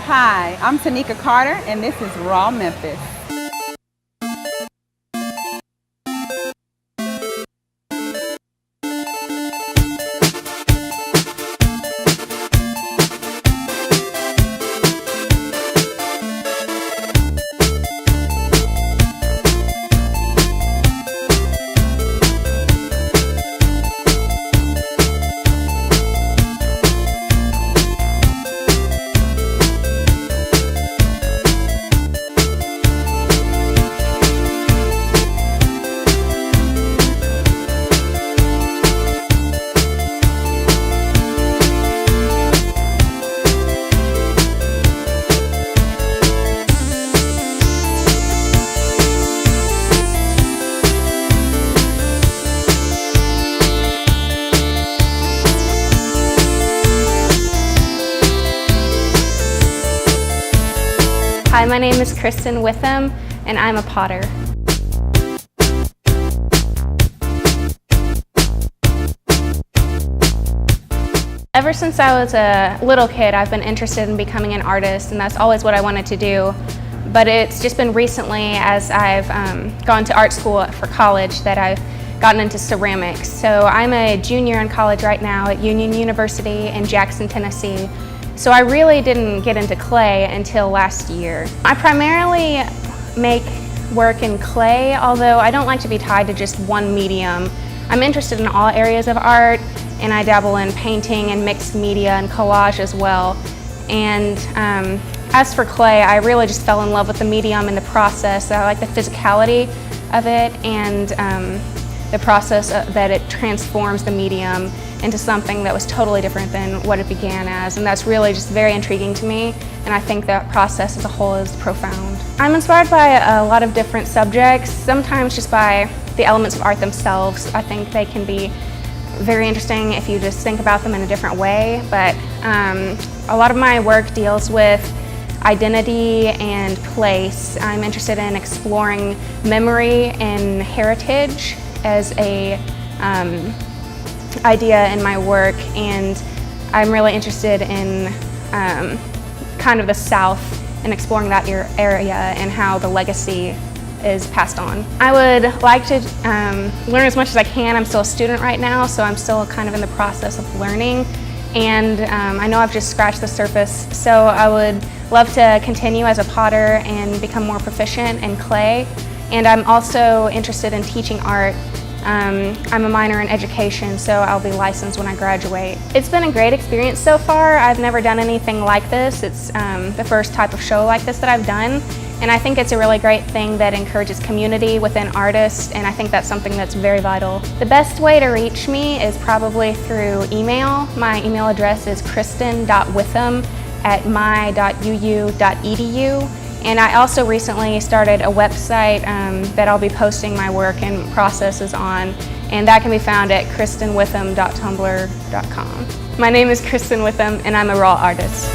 Hi, I'm Tanika Carter, and this is Raw Memphis. Hi, my name is Kristen Witham, and I'm a potter. Ever since I was a little kid, I've been interested in becoming an artist, and that's always what I wanted to do. But it's just been recently, as I've gone to art school for college, that I've gotten into ceramics. So I'm a junior in college right now at Union University in Jackson, Tennessee. So I really didn't get into clay until last year. I primarily make work in clay, although I don't like to be tied to just one medium. I'm interested in all areas of art, and I dabble in painting and mixed media and collage as well. And as for clay, I really just fell in love with the medium and the process. I like the physicality of it and the process that it transforms the medium into something that was totally different than what it began as, and that's really just very intriguing to me, and I think that process as a whole is profound. I'm inspired by a lot of different subjects, sometimes just by the elements of art themselves. I think they can be very interesting if you just think about them in a different way, but a lot of my work deals with identity and place. I'm interested in exploring memory and heritage as a idea in my work, and I'm really interested in kind of the South and exploring that area and how the legacy is passed on. I would like to learn as much as I can. I'm still a student right now, so I'm still kind of in the process of learning, and I know I've just scratched the surface, so I would love to continue as a potter and become more proficient in clay, and I'm also interested in teaching art. I'm a minor in education, so I'll be licensed when I graduate. It's been a great experience so far. I've never done anything like this. It's the first type of show like this that I've done, and I think it's a really great thing that encourages community within artists, and I think that's something that's very vital. The best way to reach me is probably through email. My email address is kristen.witham@my.uu.edu. And I also recently started a website that I'll be posting my work and processes on, and that can be found at kristenwitham.tumblr.com. My name is Kristen Witham, and I'm a raw artist.